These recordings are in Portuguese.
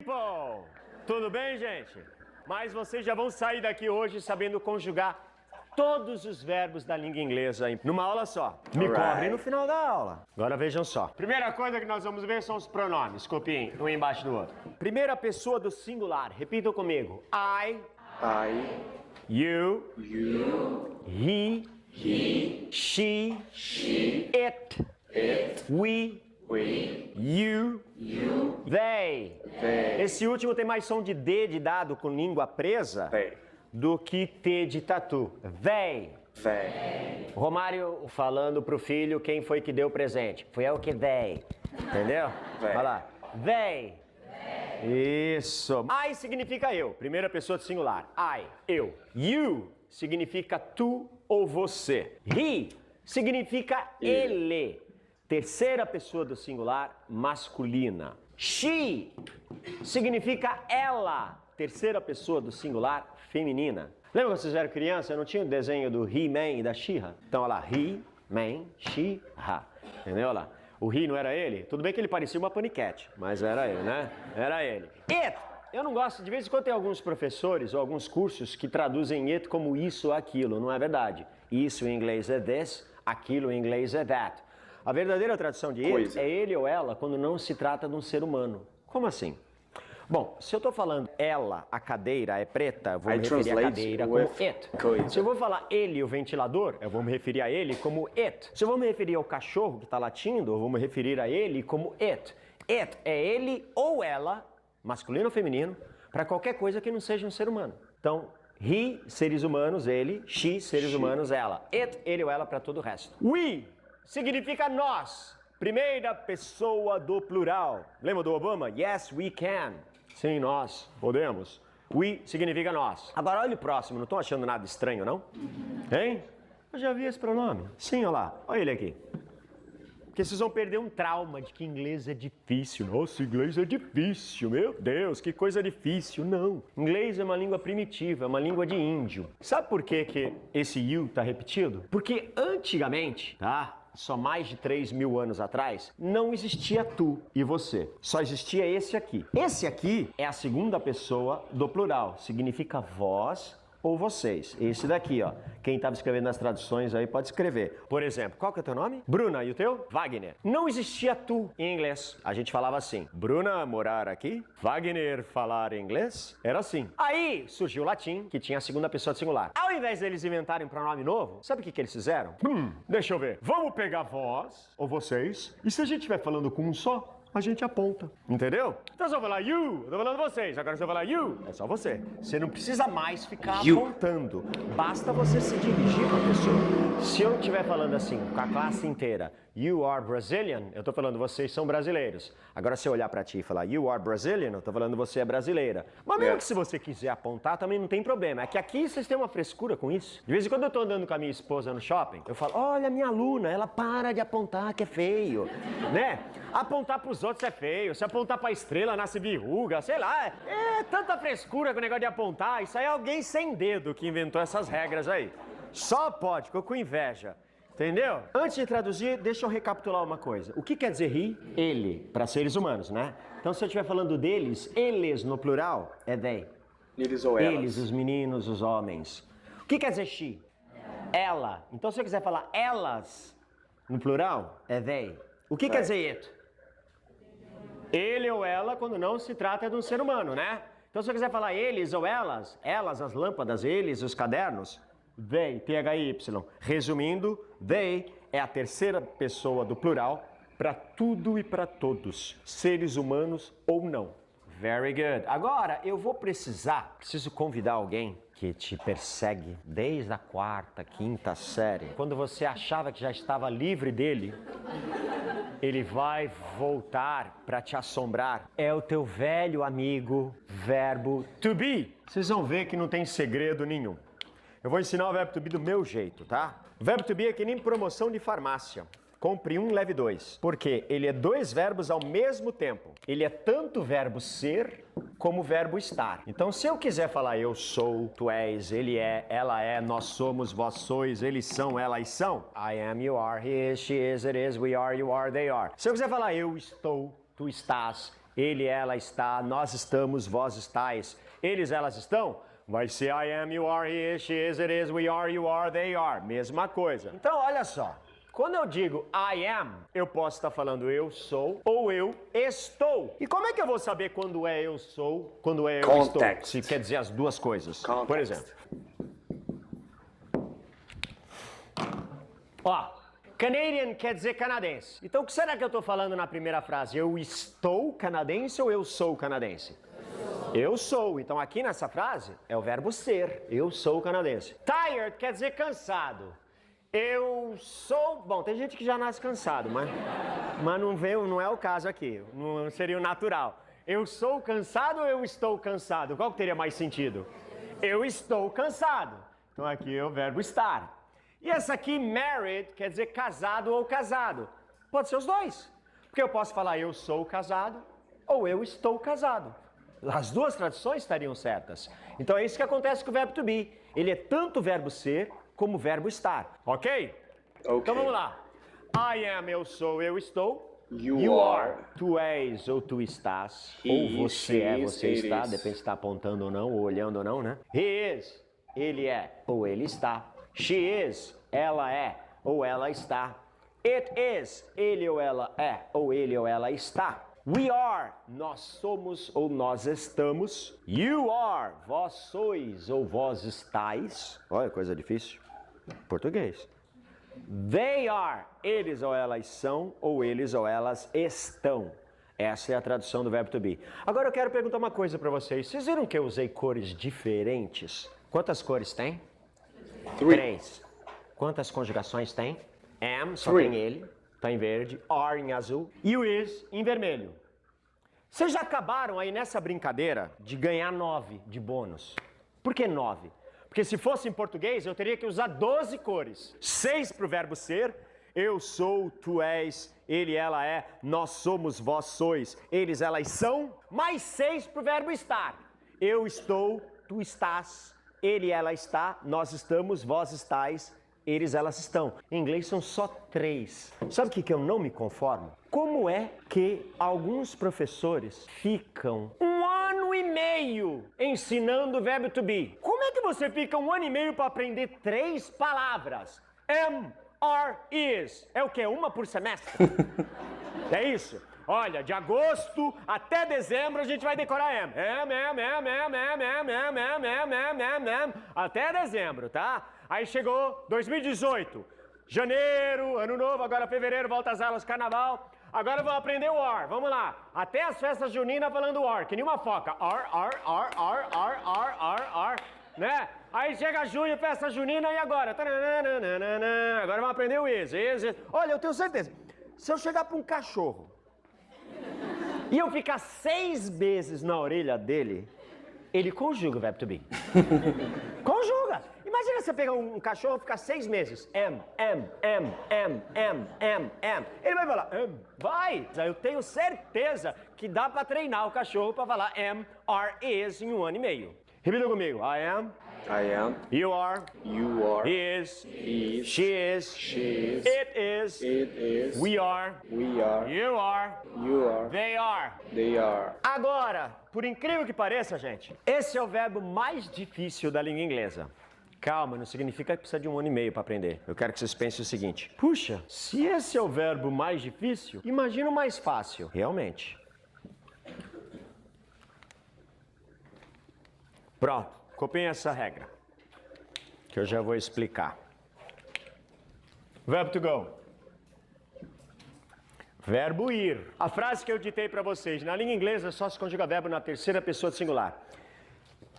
People! Tudo bem, gente? Mas vocês já vão sair daqui hoje sabendo conjugar todos os verbos da língua inglesa numa aula só. Me cobrem no final da aula. Agora vejam só. Primeira coisa que nós vamos ver são os pronomes. Copiem um embaixo do outro. Primeira pessoa do singular. Repitam comigo. I. You. He. She. It. We. You. They. Esse último tem mais som de D de dado com língua presa do que T de tatu. They. Romário falando pro filho quem foi que deu o presente. Foi eu que dei. Entendeu? Vai lá. They. Isso. I significa eu. Primeira pessoa do singular. I. Eu. You significa tu ou você. He significa ele. Terceira pessoa do singular, masculina. She significa ela. Terceira pessoa do singular, feminina. Lembra quando vocês eram criança? Eu não tinha o desenho do He-Man e da She-Ra? Então, olha lá. He-Man, She-Ra. Entendeu? Olha lá. O He não era ele? Tudo bem que ele parecia uma paniquete, mas era ele, né? Era ele. It! Eu não gosto, de vez em quando tem alguns professores ou alguns cursos que traduzem it como isso ou aquilo. Não é verdade. Isso em inglês é this, aquilo em inglês é that. A verdadeira tradução de it é ele ou ela quando não se trata de um ser humano. Como assim? Bom, se eu estou falando ela, a cadeira é preta, eu vou me referir à cadeira como it. Se eu vou falar ele, o ventilador, eu vou me referir a ele como it. Se eu vou me referir ao cachorro que está latindo, eu vou me referir a ele como it. It é ele ou ela, masculino ou feminino, para qualquer coisa que não seja um ser humano. Então, he, seres humanos, ele, she, seres humanos, ela. It, ele ou ela para todo o resto. We significa nós. Primeira pessoa do plural. Lembra do Obama? Yes, we can. Sim, nós podemos. We significa nós. Agora olha o próximo, não estão achando nada estranho, não? Hein? Eu já vi esse pronome. Sim, olha lá. Olha ele aqui. Porque vocês vão perder um trauma de que inglês é difícil. Nossa, inglês é difícil. Meu Deus, que coisa difícil. Não. Inglês é uma língua primitiva, é uma língua de índio. Sabe por que esse you tá repetido? Porque antigamente, tá? Só mais de 3.000 anos atrás, não existia tu e você. Só existia esse aqui. Esse aqui é a segunda pessoa do plural. Significa vós ou vocês. Esse daqui, ó. Quem estava escrevendo as traduções aí pode escrever. Por exemplo, qual que é o teu nome? Bruna, e o teu? Wagner. Não existia tu em inglês. A gente falava assim, Bruna morar aqui, Wagner falar inglês. Era assim. Aí surgiu o latim, que tinha a segunda pessoa do singular. Ao invés deles inventarem um pronome novo, sabe o que eles fizeram? Deixa eu ver. Vamos pegar vós ou vocês, e se a gente estiver falando com um só, a gente aponta, entendeu? Então se eu falar you, eu tô falando vocês. Agora se eu falar you, é só você. Você não precisa mais ficar apontando. Basta você se dirigir com a pessoa. Se eu estiver falando assim, com a classe inteira, you are Brazilian, eu tô falando vocês são brasileiros. Agora se eu olhar pra ti e falar you are Brazilian, eu tô falando você é brasileira. Mas mesmo que se você quiser apontar, também não tem problema. É que aqui vocês têm uma frescura com isso. De vez em quando eu tô andando com a minha esposa no shopping, eu falo, olha minha aluna, ela para de apontar que é feio, né? Apontar pros outros é feio, se apontar pra estrela nasce verruga, sei lá. É tanta frescura com o negócio de apontar. Isso aí é alguém sem dedo que inventou essas regras aí. Só pode, ficou com inveja. Entendeu? Antes de traduzir, deixa eu recapitular uma coisa. O que quer dizer he? Ele, para seres humanos, né? Então se eu estiver falando deles, eles no plural é they. Eles ou elas. Eles, os meninos, os homens. O que quer dizer she? Ela. Então se eu quiser falar elas no plural, é they. O que quer dizer it? Ele ou ela quando não se trata de um ser humano, né? Então se eu quiser falar eles ou elas, as lâmpadas, eles, os cadernos, they, T-H-Y. Resumindo, they é a terceira pessoa do plural para tudo e para todos, seres humanos ou não. Very good. Agora eu preciso convidar alguém que te persegue desde a quarta, quinta série. Quando você achava que já estava livre dele, ele vai voltar para te assombrar. É o teu velho amigo, verbo to be. Vocês vão ver que não tem segredo nenhum. Eu vou ensinar o verbo to be do meu jeito, tá? O verbo to be é que nem promoção de farmácia. Compre um, leve dois. Porque ele é dois verbos ao mesmo tempo. Ele é tanto verbo ser como verbo estar. Então, se eu quiser falar eu sou, tu és, ele é, ela é, nós somos, vós sois, eles são, elas são. I am, you are, he is, she is, it is, we are, you are, they are. Se eu quiser falar eu estou, tu estás, ele, ela está, nós estamos, vós estáis, eles, elas estão, vai ser I am, you are, he is, she is, it is, we are, you are, they are. Mesma coisa. Então, olha só. Quando eu digo I am, eu posso estar falando eu sou ou eu estou. E como é que eu vou saber quando é eu sou, quando é eu Context. estou? Se quer dizer as duas coisas. Context. Por exemplo. Ó, Canadian quer dizer canadense. Então o que será que eu estou falando na primeira frase? Eu estou canadense ou eu sou canadense? Eu sou. Então aqui nessa frase é o verbo ser. Eu sou canadense. Tired quer dizer cansado. Eu sou... Bom, tem gente que já nasce cansado, mas não é o caso aqui. Não seria o natural. Eu sou cansado ou eu estou cansado? Qual que teria mais sentido? Eu estou cansado. Então aqui é o verbo estar. E essa aqui, married, quer dizer casado ou casado. Pode ser os dois. Porque eu posso falar eu sou casado ou eu estou casado. As duas traduções estariam certas. Então é isso que acontece com o verbo to be. Ele é tanto verbo ser como verbo estar. Ok? Então vamos lá. I am, eu sou, eu estou. You are. Tu és ou tu estás. He Ou is, você she é, is, você it está. is. Depende se está apontando ou não, ou olhando ou não, né? He is, ele é, ou ele está. She is, ela é, ou ela está. It is, ele ou ela é, ou ele ou ela está. We are, nós somos ou nós estamos. You are, vós sois ou vós estáis. Olha, coisa difícil. Português. They are, eles ou elas são, ou eles ou elas estão. Essa é a tradução do verbo to be. Agora eu quero perguntar uma coisa para vocês. Vocês viram que eu usei cores diferentes? Quantas cores tem? 3. Quantas conjugações tem? Am, só tem ele, tá em verde. Are, em azul. E o is, em vermelho. Vocês já acabaram aí nessa brincadeira de ganhar 9 de bônus. Por que 9? Porque se fosse em português, eu teria que usar 12 cores. 6 para o verbo ser, eu sou, tu és, ele, ela é, nós somos, vós sois, eles, elas são. Mais 6 para o verbo estar. Eu estou, tu estás, ele, ela está, nós estamos, vós estáis, eles, elas estão. Em inglês são só 3. Sabe o que eu não me conformo? Como é que alguns professores ficam 1 ano e meio ensinando o verbo to be? Como é que você fica 1 ano e meio para aprender 3 palavras? Am, are, is. É o quê? 1 por semestre? É isso? Olha, de agosto até dezembro a gente vai decorar am. Até dezembro, tá? Aí chegou 2018. Janeiro, ano novo, agora fevereiro, volta às aulas, carnaval. Agora vamos aprender o ar, vamos lá. Até as festas juninas falando ar, que nem uma foca. Ar, né? Aí chega junho, festa junina, e agora? Agora vamos aprender o is. Olha, eu tenho certeza, se eu chegar para um cachorro e eu ficar 6 vezes na orelha dele, ele conjuga o verbo to be. Conjuga! Imagina você pegar um cachorro e ficar 6 meses. Am. Ele vai falar, am. Vai! Eu tenho certeza que dá pra treinar o cachorro pra falar am, are, is em 1 ano e meio. Repita comigo. I am. I am. You are. You are. He is. He is. She is. She is. It is. It is. We are. We are. You are. You are. They are. They are. Agora, por incrível que pareça, gente, esse é o verbo mais difícil da língua inglesa. Calma, não significa que precisa de 1 ano e meio para aprender. Eu quero que vocês pensem o seguinte. Puxa, se esse é o verbo mais difícil, imagina o mais fácil. Realmente. Pronto, copiem essa regra, que eu já vou explicar. Verbo to go. Verbo ir. A frase que eu ditei para vocês, na língua inglesa só se conjuga verbo na terceira pessoa do singular.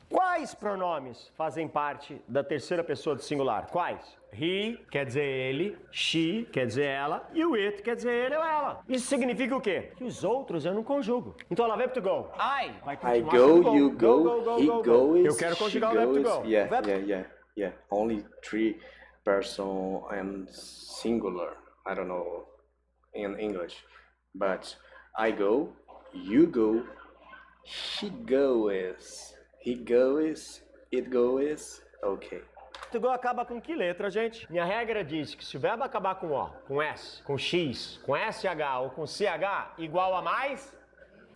Quais pronomes fazem parte da terceira pessoa do singular? Quais? He quer dizer ele, she quer dizer ela e o it quer dizer ele ou ela. Isso significa o quê? Que os outros eu não conjugo. Então lá, verbo to go. I vai I continuar go, sendo you go, he goes, Eu quero conjugar o verbo to go. Yeah. Only 3 person and singular. I don't know in English. But I go, you go, he goes, he goes, it goes, okay. To go acaba com que letra, gente? Minha regra diz que se o verbo acabar com O, com S, com X, com SH ou com CH, igual a mais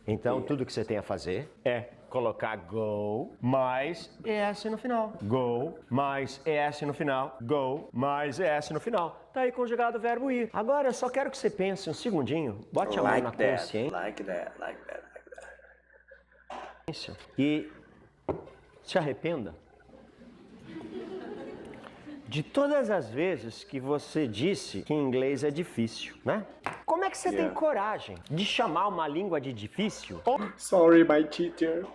Então, tudo que você tem a fazer é colocar go mais ES no final. Go mais ES no final. Go mais ES no final. Tá aí conjugado o verbo ir. Agora, eu só quero que você pense um segundinho. Bote a mão na consciência. Like that. E se arrependa de todas as vezes que você disse que inglês é difícil, né? Como é que você tem coragem de chamar uma língua de difícil? Sorry, my teacher.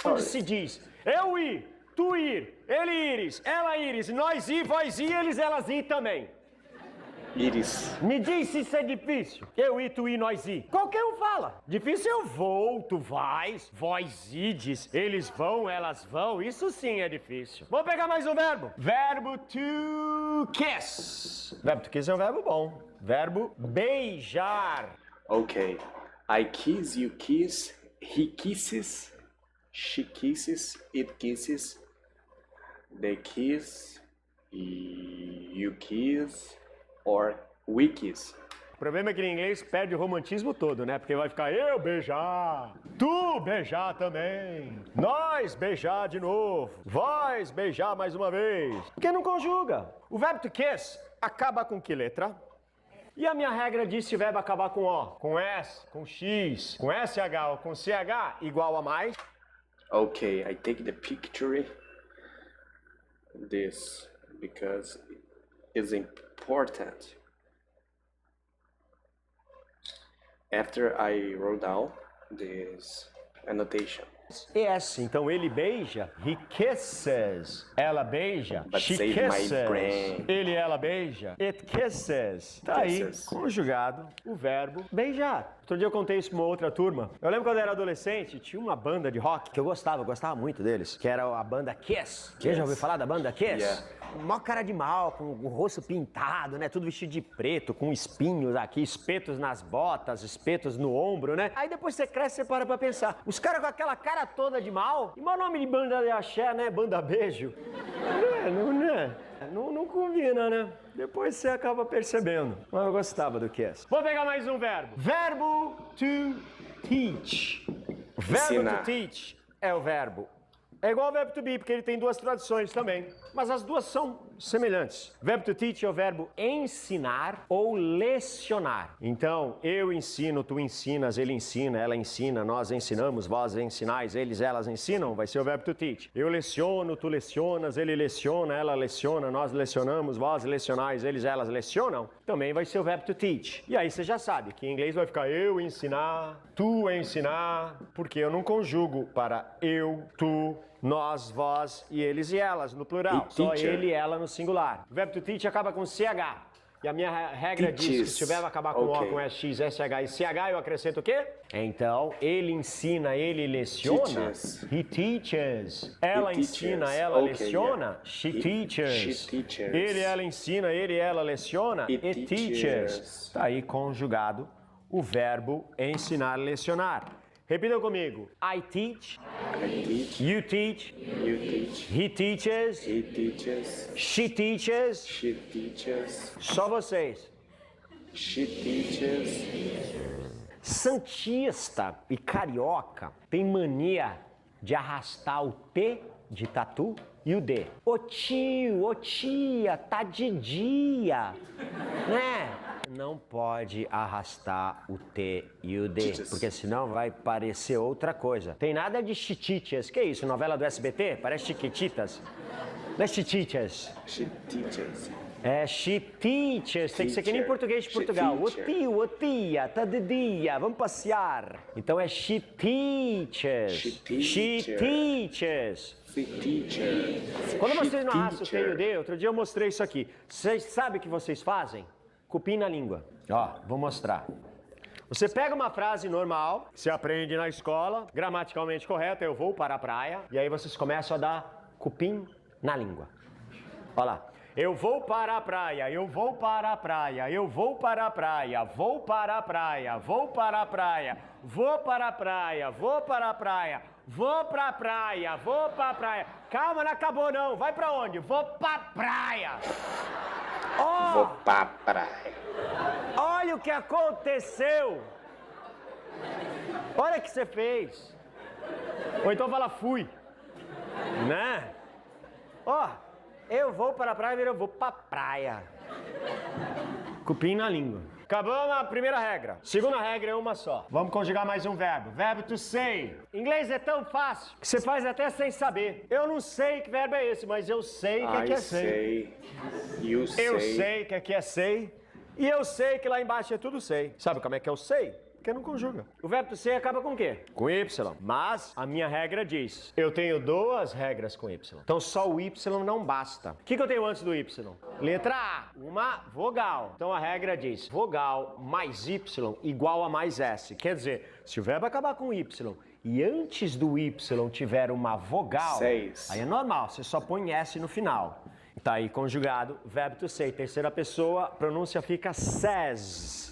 Onde se diz eu ir, tu ir, ele ires, ela ires, nós ir, vós ir, eles, elas ir também. Iris. Me diz se isso é difícil. Eu ir, tu ir, nós ir. Qualquer um fala. Difícil eu vou, tu vais, vós ides, eles vão, elas vão. Isso sim é difícil. Vamos pegar mais um verbo. Verbo to kiss. Verbo to kiss é um verbo bom. Verbo beijar. Okay. I kiss, you kiss, he kisses, she kisses, it kisses, they kiss, you kiss, or we kiss. O problema é que em inglês perde o romantismo todo, né? Porque vai ficar eu beijar, tu beijar também, nós beijar de novo, vós beijar mais uma vez. Porque não conjuga. O verbo to kiss acaba com que letra? E a minha regra diz se o verbo acabar com O, com S, com X, com SH ou com CH igual a mais. Okay, I take the picture this because it's important. After I wrote down this annotation. ES, então ele beija, he kisses. Ela beija, But she save my kisses. brain. Ele, ela beija, it kisses. Tá aí, Kisses. conjugado, o verbo beijar. Outro dia eu contei isso pra uma outra turma. Eu lembro quando eu era adolescente, tinha uma banda de rock que eu gostava muito deles, que era a banda Kiss. Você já ouviu falar da banda Kiss? Yeah. Mó cara de mal, com o rosto pintado, né? Tudo vestido de preto, com espinhos aqui, espetos nas botas, espetos no ombro, né? Aí depois você cresce, você para pra pensar. Os caras com aquela cara toda de mal. E meu nome de banda de axé, né? Banda beijo. Não combina, né? Depois você acaba percebendo. Mas eu gostava do Kiss. Vou pegar mais um verbo. Verbo to teach. Verbo Ensinar. to teach é o verbo. É igual ao verbo to be, porque ele tem duas traduções também. Mas as duas são semelhantes. Verbo to teach é o verbo ensinar ou lecionar. Então, eu ensino, tu ensinas, ele ensina, ela ensina, nós ensinamos, vós ensinais, eles, elas ensinam, vai ser o verbo to teach. Eu leciono, tu lecionas, ele leciona, ela leciona, nós lecionamos, vós lecionais, eles, elas lecionam, também vai ser o verbo to teach. E aí você já sabe que em inglês vai ficar eu ensinar, tu ensinar, porque eu não conjugo para eu, tu, nós, vós e eles e elas no plural. E Só teacher. ele e ela no singular. O verbo to teach acaba com CH. E a minha regra diz que Teaches. se o verbo acabar com Ok. O, com SX, SH e CH, eu acrescento o quê? Então, ele ensina, ele leciona. Teaches. He teaches. Ela teaches. ensina, ela Ok, leciona. yeah. She She teaches. teaches. Ele, ela ensina, ele, ela leciona. It It teaches. teaches. Tá aí conjugado o verbo ensinar, lecionar. Repitam comigo. I teach. I teach, You teach. you teach, He teaches. he teaches, She teaches. she teaches, Só vocês. she teaches. Santista e carioca tem mania de arrastar o T de tatu e o D. Ô tio, ô tia, tá de dia, né? Não pode arrastar o T e o D, Chiches. porque senão vai parecer outra coisa. Tem nada de chichiches. Que isso, novela do SBT? Parece chiquititas. Não é chichiches. She teaches. É she teaches, tem que ser que nem Teacher. português de She Portugal. Ô teacher. tio, ô tia, tá de dia, vamos passear. Então é she teaches. She She teacher. teaches. The teacher. Quando She vocês não arrastam o T e o teacher. D, outro dia eu mostrei isso aqui. Vocês sabem o que vocês fazem? Cupim na língua. Ó, vou mostrar. Você pega uma frase normal, que você aprende na escola, gramaticalmente correta, eu vou para a praia, e aí vocês começam a dar cupim na língua. Olha lá. Eu vou para a praia, eu vou para a praia, eu vou para a praia, vou para a praia, vou para a praia, vou para a praia, vou para a praia, vou para a praia, vou para a praia. Calma, não acabou não. Vai para onde? Vou para a praia. Ó, Vou pra praia. olha o que aconteceu. Olha o que você fez. Ou então fala fui. Né? Ó, eu vou para a praia, eu vou para a praia. Cupim na língua. Acabamos a primeira regra. Segunda regra é uma só. Vamos conjugar mais um verbo. Verbo to say. Inglês é tão fácil que você faz até sem saber. Eu não sei que verbo é esse, mas eu sei que aqui é say. You say. Eu sei que aqui é say. E eu sei que lá embaixo é tudo say. Sabe como é que eu sei? Porque não conjuga. O verbo to say acaba com o quê? Com Y. Mas a minha regra diz, eu tenho duas regras com Y. Então só o Y não basta. O que eu tenho antes do Y? Letra A, uma vogal. Então a regra diz, vogal mais Y igual a mais S. Quer dizer, se o verbo acabar com Y e antes do Y tiver uma vogal, Says. aí é normal, você só põe S no final. Tá aí conjugado, verbo to say, terceira pessoa, pronúncia fica says.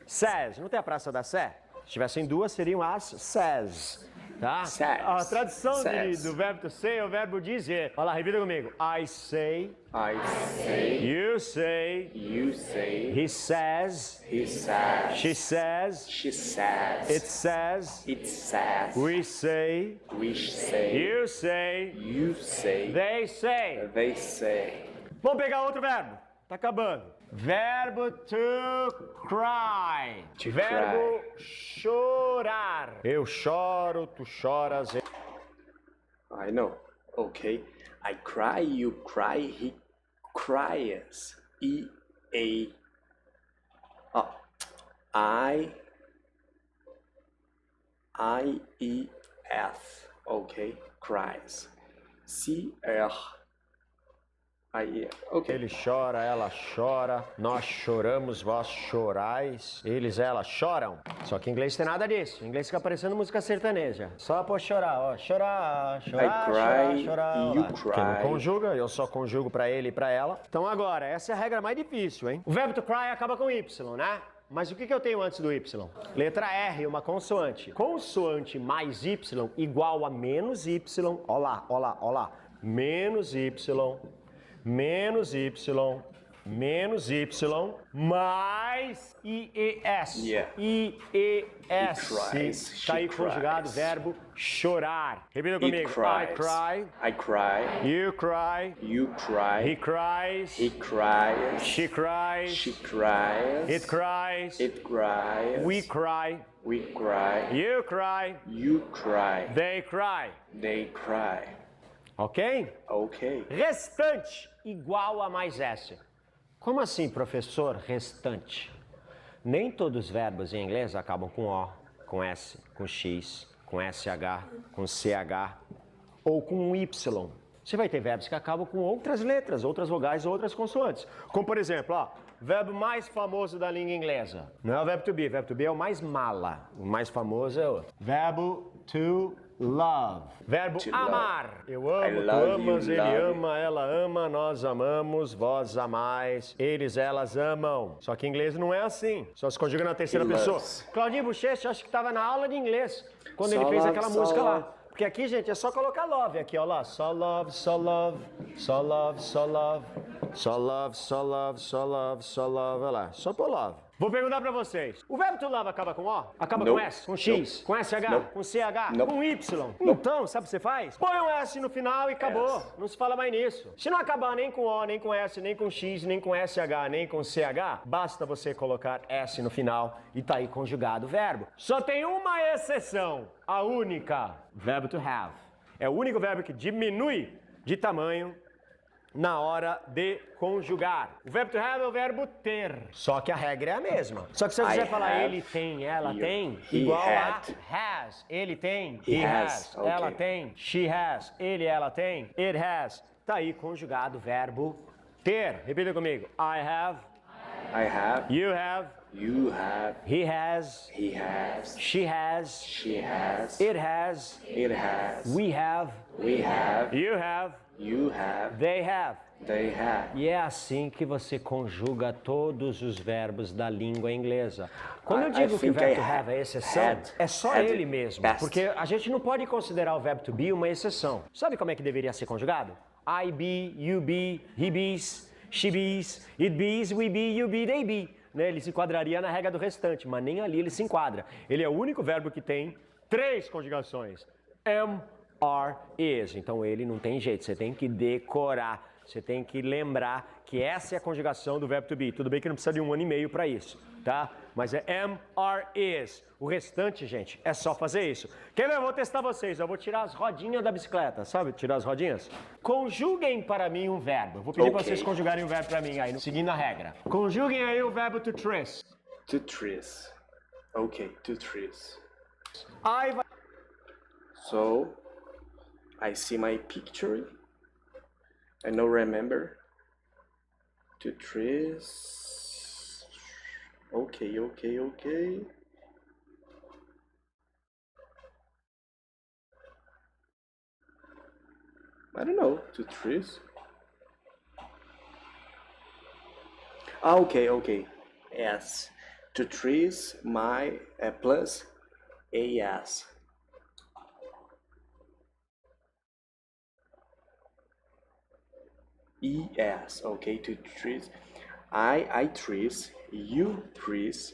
Says, não tem a praça da Sé? Se tivessem duas, seriam as says, tá? Says. A tradução Says. do verbo to say é o verbo dizer. Olha lá, repita comigo. I say, I say. you say, You say. he says, He says. she says, She says. it says, It says. we say, We say. you say, You say. they say. They say. Vamos pegar outro verbo. Tá acabando. Verbo to cry. To Verbo chorar. Eu choro, tu choras. I know. Okay. I cry, you cry, he cries. E-A. Oh. I-E-F. Okay. Cries. C-R. Okay. Ele chora, ela chora, nós choramos, vós chorais, eles, elas choram. Só que em inglês tem nada disso. Em inglês fica parecendo música sertaneja. Só por chorar, ó. Chorar, chorar, cry, chorar, chorar. you Ó lá. cry. Porque não conjuga, eu só conjugo pra ele e pra ela. Então agora, essa é a regra mais difícil, hein? O verbo to cry acaba com Y, né? Mas o que eu tenho antes do Y? Letra R, uma consoante. Consoante mais Y igual a menos Y. Ó lá, ó lá, ó lá. Menos Y. Menos Y, menos Y, mais IES. Yeah. IES. He cries, Tá aí she conjugado o cries. verbo chorar. Repita It comigo. I cries. cry. I cry. You cry. You cry. He cries. He cries. She cries. She cries. It cries. It cries. We cry. We cry. You cry. You cry. They cry. They cry. Ok? Okay. Restante igual a mais S. Como assim, professor, restante? Nem todos os verbos em inglês acabam com O, com S, com X, com SH, com CH ou com Y. Você vai ter verbos que acabam com outras letras, outras vogais, outras consoantes. Como, por exemplo, ó, verbo mais famoso da língua inglesa. Não é o verbo to be é o mais mala. O mais famoso é o verbo to love. Verbo To amar. love. Eu amo, I tu love amas, you, ele love. ama, ela ama, nós amamos, vós amais, eles, elas amam. Só que em inglês não é assim. Só se conjuga na terceira He pessoa. loves. Claudinho Bochecha, acho que estava na aula de inglês quando Só ele fez love, aquela só música love. lá. Porque aqui, gente, é só colocar love aqui, ó lá. Só love, só love, só love, só love, só love, só love, só love, só love, olha lá. Só por love. Vou perguntar pra vocês. O verbo to love acaba com O? Acaba com Nope. S? Com X? Nope. Com SH? Nope. Com CH? Nope. Com Y? Então, sabe o que você faz? Põe um S no final e acabou. S. Não se fala mais nisso. Se não acabar nem com O, nem com S, nem com X, nem com SH, nem com CH, basta você colocar S no final e tá aí conjugado o verbo. Só tem uma exceção, a única. Verbo to have. É o único verbo que diminui de tamanho na hora de conjugar. O verbo to have é o verbo ter. Só que a regra é a mesma. Só que se eu quiser falar have, ele tem, ela you, tem, he igual had. a has, ele tem, He he has, ok. ela tem, she has, ele, ela tem, it has. Tá aí conjugado o verbo ter. Repita comigo. I have, I have. you have, You have. he has, He has. she has, She has. it has, It has. we have, We have. you have, You have. they have. They have. E é assim que você conjuga todos os verbos da língua inglesa. Quando eu I digo que o think verbo I to have é exceção, had é só had ele mesmo. best. Porque a gente não pode considerar o verbo to be uma exceção. Sabe como é que deveria ser conjugado? I be, you be, he bees, she bees, it bees, we be, you be, they be. né, ele se enquadraria na regra do restante, mas nem ali ele se enquadra. Ele é o único verbo que tem 3 conjugações. Am, are, is. Então ele não tem jeito, você tem que decorar, você tem que lembrar que essa é a conjugação do verbo to be. Tudo bem que não precisa de 1 ano e meio para isso, tá? Mas é am, are, is. O restante, gente, é só fazer isso. Quer ver? Eu vou testar vocês. Eu vou tirar as rodinhas da bicicleta, sabe? Tirar as rodinhas. Conjuguem para mim um verbo. Vou pedir para vocês conjugarem um verbo para mim aí, seguindo a regra. Conjuguem aí o verbo to trace. To trees. Okay, to trees. I vai... So, I see my picture. I now remember. To trees. Okay, okay, okay. I don't know. To trees. Ah, okay, okay. Yes. To trees, my plus AS. ES, okay, to trees. I trees, you trees,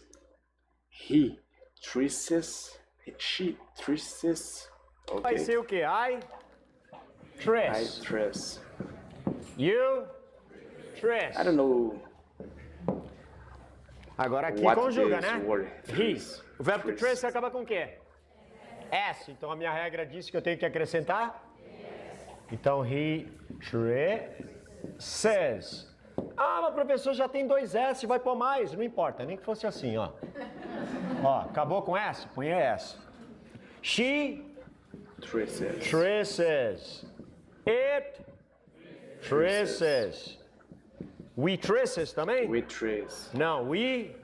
he trees, she trees. Vai Okay. ser o quê? I I trace. trees. You trace. I don't know Agora aqui what conjuga, this né? word. He. O verbo to Trace. trace acaba com o quê? S. Então a minha regra diz que eu tenho que acrescentar? Então he traces. Ah, mas o professor já tem 2 S, vai pôr mais. Não importa, nem que fosse assim, ó. Ó, acabou com S? Põe S. She Trees. traces. It traces. We traces também? We trees. Não, we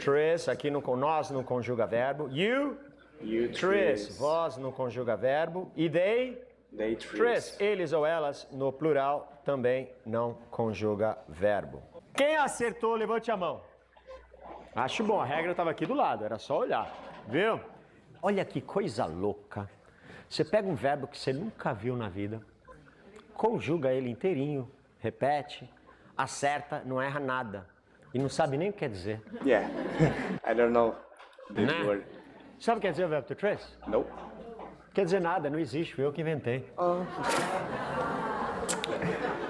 trace, aqui no, nós não conjuga verbo. You You trace, trees. vós não conjuga verbo. E they They trace, trees. eles ou elas, no plural, também não conjuga verbo. Quem acertou, levante a mão. Acho bom, a regra estava aqui do lado, era só olhar, viu? Olha que coisa louca. Você pega um verbo que você nunca viu na vida, conjuga ele inteirinho, repete, acerta, não erra nada. E não sabe nem o que quer dizer. Yeah. I don't know this Né? word. Sabe o que quer dizer o verbo to trace? Nope. Quer dizer nada, não existe, fui eu que inventei.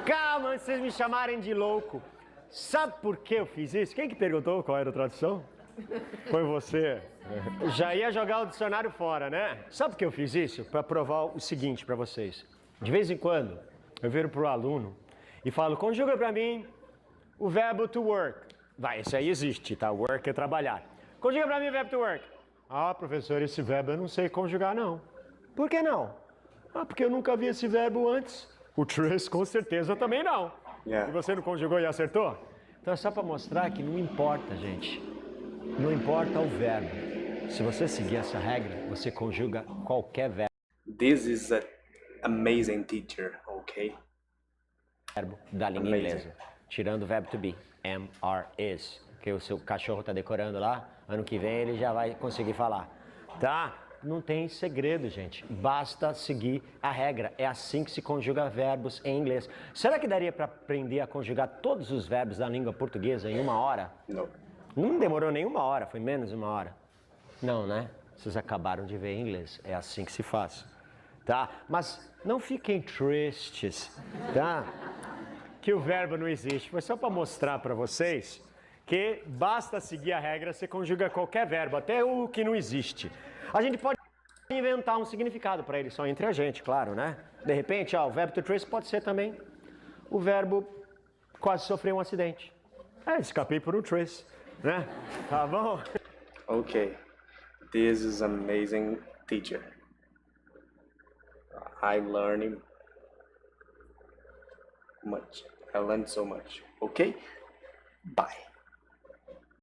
Calma, antes de vocês me chamarem de louco. Sabe por que eu fiz isso? Quem que perguntou qual era a tradução? Foi você. Já ia jogar o dicionário fora, né? Sabe por que eu fiz isso? Para provar o seguinte para vocês. De vez em quando, eu viro pro aluno e falo, conjuga para mim o verbo to work. Vai, esse aí existe, tá? Work é trabalhar. Conjuga para mim o verbo to work. Ah, professor, esse verbo eu não sei conjugar, não. Por que não? Ah, porque eu nunca vi esse verbo antes. O trace, com certeza, também não. Yeah. E você não conjugou e acertou? Então é só para mostrar que não importa, gente. Não importa o verbo. Se você seguir essa regra, você conjuga qualquer This is an amazing teacher, okay? verbo da língua Amazing. inglesa. Tirando o verbo to be. Am, are, is. Que o seu cachorro está decorando lá, ano que vem ele já vai conseguir falar. Tá? Não tem segredo, gente. Basta seguir a regra. É assim que se conjuga verbos em inglês. Será que daria para aprender a conjugar todos os verbos da língua portuguesa em 1 hora? No. Não demorou nem 1 hora, foi menos de 1 hora. Não, né? Vocês acabaram de ver em inglês. É assim que se faz. Tá? Mas não fiquem tristes, tá? Que o verbo não existe. Foi só para mostrar para vocês que basta seguir a regra, você conjuga qualquer verbo, até o que não existe. A gente pode inventar um significado para ele, só entre a gente, claro, né? De repente, ó, o verbo to trace pode ser também o verbo quase sofrer um acidente. Escapei por um trace, né? Tá bom? Okay. This is amazing teacher. I'm learning much. I learned so much. Okay? Bye.